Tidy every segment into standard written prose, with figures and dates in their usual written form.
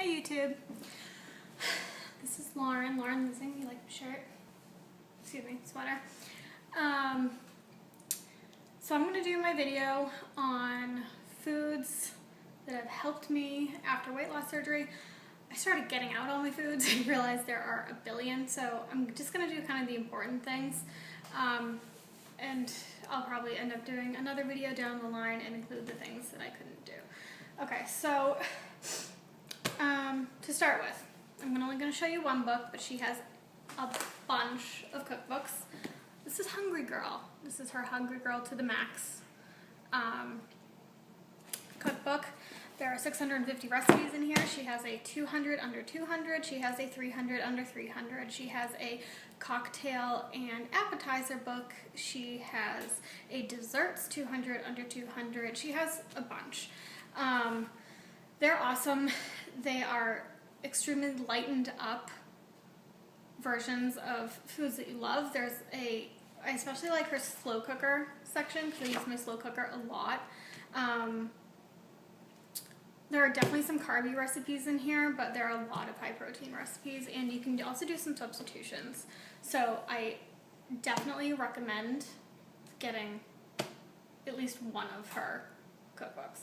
Hi YouTube. This is Lauren. Lauren Losing, you like my shirt? Excuse me, sweater. So I'm going to do my video on foods that have helped me after weight loss surgery. I started getting out all my foods and realized there are a billion, so I'm just going to do kind of the important things. And I'll probably end up doing another video down the line and include the things that I couldn't do. Okay, so to start with, I'm only going to show you one book, but she has a bunch of cookbooks. This is Hungry Girl. This is her Hungry Girl to the Max cookbook. There are 650 recipes in here. She has a 200 under 200. She has a 300 under 300. She has a cocktail and appetizer book. She has a desserts 200 under 200. She has a bunch. They're awesome. They are extremely lightened up versions of foods that you love. I especially like her slow cooker section because I use my slow cooker a lot. There are definitely some carby recipes in here, but there are a lot of high protein recipes, and you can also do some substitutions. So I definitely recommend getting at least one of her cookbooks.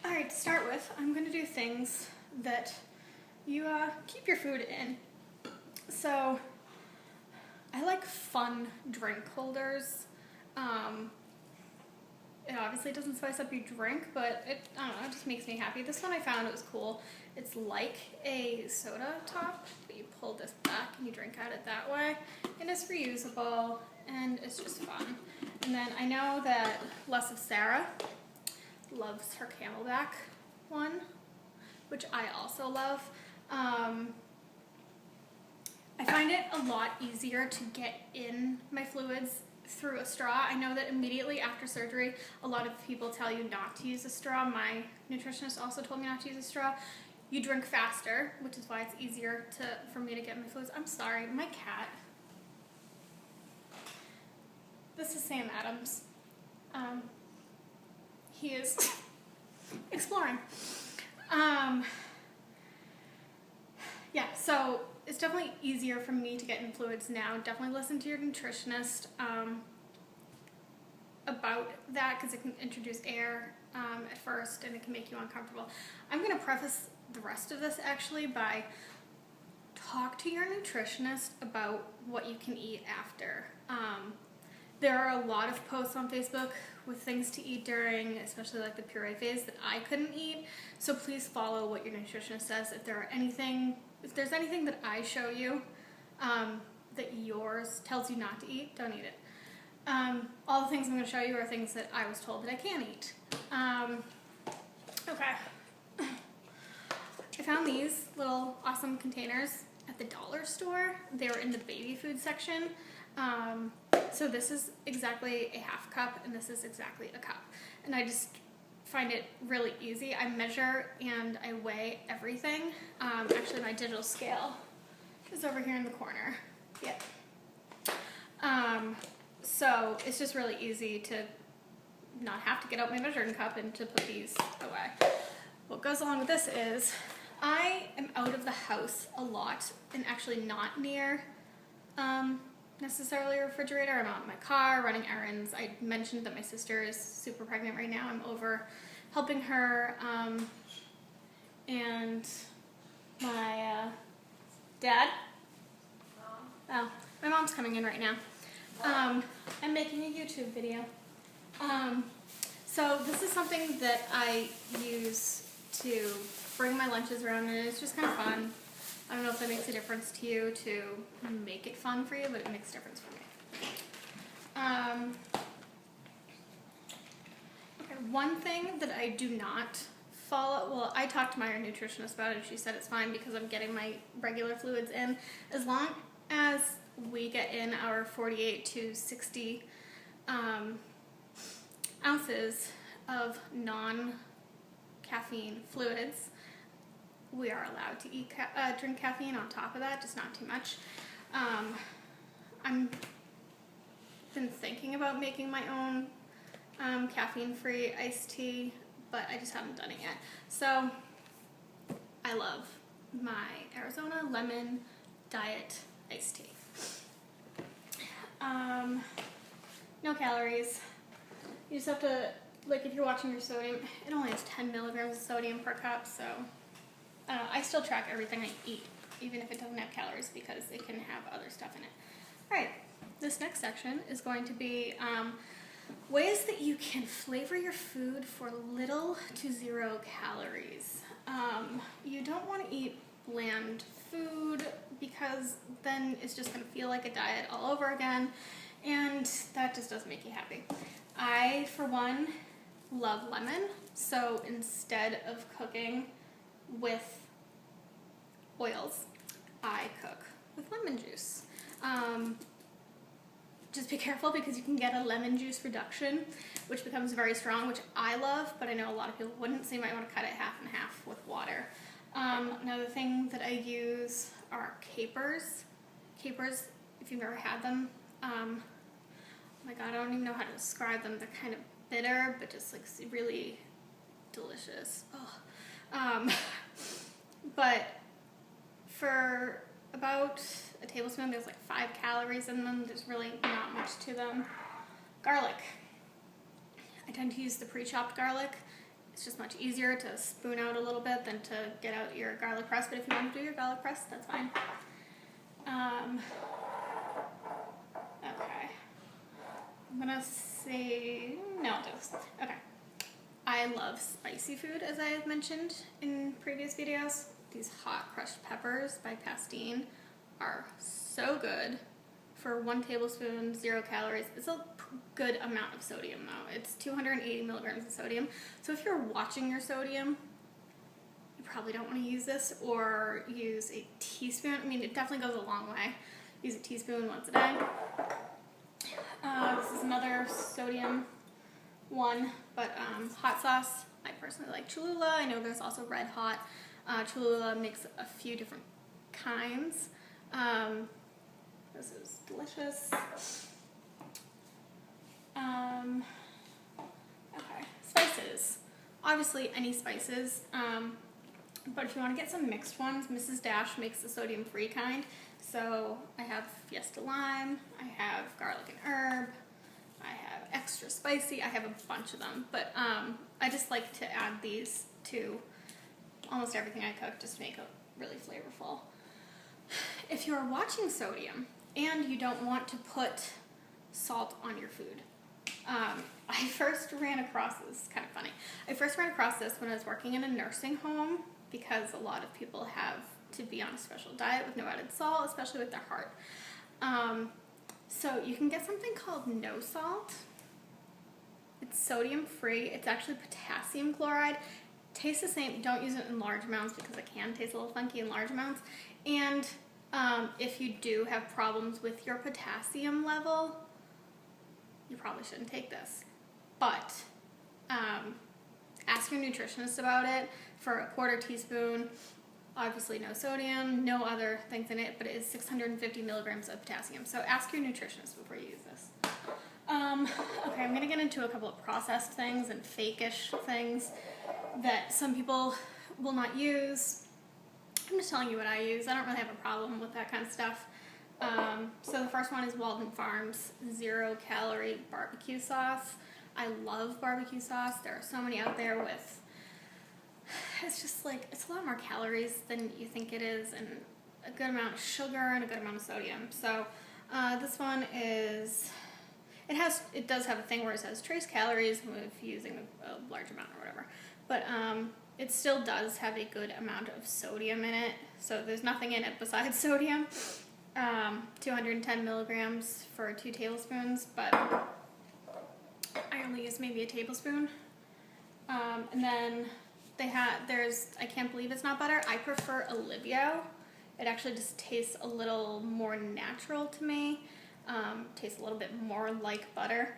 Alright, to start with, I'm going to do things that you keep your food in. So I like fun drink holders. It obviously doesn't spice up your drink, but I don't know, it just makes me happy. This one I found, it was cool. It's like a soda top, but you pull this back and you drink out it that way. And it's reusable, and it's just fun. And then I know that Less of Sarah loves her Camelback one, which I also love. I find it a lot easier to get in my fluids through a straw. I know that immediately after surgery, a lot of people tell you not to use a straw. My nutritionist also told me not to use a straw. You drink faster, which is why it's easier for me to get my fluids. I'm sorry, my cat. This is Sam Adams. He is exploring. Yeah, so it's definitely easier for me to get in fluids now. Definitely listen to your nutritionist about that, because it can introduce air at first and it can make you uncomfortable. I'm going to preface the rest of this actually by talk to your nutritionist about what you can eat after. There are a lot of posts on Facebook with things to eat during, especially like the puree phase, that I couldn't eat. So please follow what your nutritionist says. If there's anything that I show you that yours tells you not to eat, don't eat it. All the things I'm going to show you are things that I was told that I can't eat. Okay. I found these little awesome containers at the dollar store. They were in the baby food section. So this is exactly a half cup, and this is exactly a cup. And I just find it really easy. I measure and I weigh everything. Actually, my digital scale is over here in the corner. Yep. So it's just really easy to not have to get out my measuring cup and to put these away. What goes along with this is I am out of the house a lot and actually not near necessarily a refrigerator. I'm out in my car running errands. I mentioned that my sister is super pregnant right now. I'm over helping her, and my dad. Oh, my mom's coming in right now. I'm making a YouTube video. So this is something that I use to bring my lunches around, and it's just kind of fun. I don't know if that makes a difference to you to make it fun for you, but it makes a difference for me. Okay, one thing that I do not follow, well, I talked to my nutritionist about it, and she said it's fine because I'm getting my regular fluids in. As long as we get in our 48 to 60 ounces of non-caffeine fluids, we are allowed to drink caffeine on top of that, just not too much. I'm been thinking about making my own caffeine-free iced tea, but I just haven't done it yet. So I love my Arizona lemon diet iced tea. No calories. You just have to, like, if you're watching your sodium, it only has 10 milligrams of sodium per cup, so I still track everything I eat, even if it doesn't have calories, because it can have other stuff in it. All right, this next section is going to be ways that you can flavor your food for little to 0 calories. You don't want to eat bland food because then it's just going to feel like a diet all over again, and that just doesn't make you happy. I, for one, love lemon, so instead of cooking with oils, I cook with lemon juice. Just be careful because you can get a lemon juice reduction, which becomes very strong, which I love, but I know a lot of people wouldn't, so you might want to cut it half and half with water. Another thing that I use are capers. Capers, if you've never had them, oh my god, I don't even know how to describe them. They're kind of bitter, but just like really delicious. But for about a tablespoon, there's like 5 calories in them. There's really not much to them. Garlic. I tend to use the pre-chopped garlic. It's just much easier to spoon out a little bit than to get out your garlic press, but if you want to do your garlic press, that's fine. Okay. I'm gonna say, no, I'll do this. Okay. I love spicy food, as I have mentioned in previous videos. These hot crushed peppers by Pastine are so good. For 1 tablespoon, 0 calories. It's a good amount of sodium though. It's 280 milligrams of sodium. So if you're watching your sodium, you probably don't want to use this, or use a teaspoon. I mean, it definitely goes a long way. Use a teaspoon once a day. This is another sodium one, but hot sauce. I personally like Cholula. I know there's also Red Hot. Cholula makes a few different kinds. This is delicious. Okay, spices. Obviously, any spices. But if you want to get some mixed ones, Mrs. Dash makes the sodium-free kind. So I have Fiesta Lime, I have garlic and herb, I have extra spicy, I have a bunch of them. But I just like to add these to almost everything I cook just to make it really flavorful. If you're watching sodium and you don't want to put salt on your food, I first ran across this, kind of funny. I first ran across this when I was working in a nursing home, because a lot of people have to be on a special diet with no added salt, especially with their heart. So you can get something called no salt. It's sodium free. It's actually potassium chloride. Tastes the same. Don't use it in large amounts because it can taste a little funky in large amounts. And if you do have problems with your potassium level, you probably shouldn't take this. But ask your nutritionist about it. For a 1/4 teaspoon, obviously no sodium, no other things in it, but it is 650 milligrams of potassium. So ask your nutritionist before you use this. Okay, I'm going to get into a couple of processed things and fake-ish things that some people will not use. I'm just telling you what I use. I don't really have a problem with that kind of stuff. So the first one is Walden Farms 0-calorie barbecue sauce. I love barbecue sauce. There are so many out there with, it's just like, it's a lot more calories than you think it is, and a good amount of sugar and a good amount of sodium. So this one is, it does have a thing where it says trace calories if using a large amount or whatever. But it still does have a good amount of sodium in it. So there's nothing in it besides sodium. 210 milligrams for 2 tablespoons, but I only use maybe a tablespoon. And then I can't believe it's not butter. I prefer Olivio. It actually just tastes a little more natural to me. Tastes a little bit more like butter.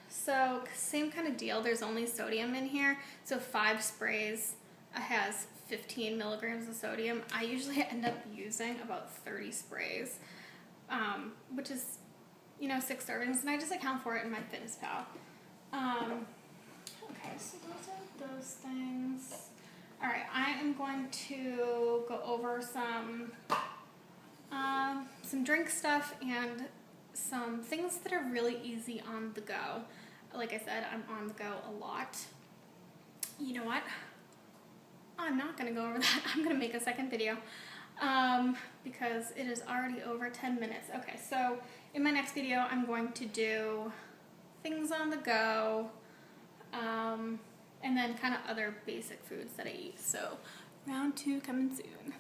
So same kind of deal. There's only sodium in here. So 5 sprays has 15 milligrams of sodium. I usually end up using about 30 sprays, which is, 6 servings, and I just account for it in my Fitness Pal. Okay, so those are those things. Alright, I am going to go over some drink stuff and some things that are really easy on the go. Like I said, I'm on the go a lot. You know what? I'm not going to go over that. I'm going to make a second video because it is already over 10 minutes. Okay, so in my next video, I'm going to do things on the go and then kind of other basic foods that I eat. So round 2 coming soon.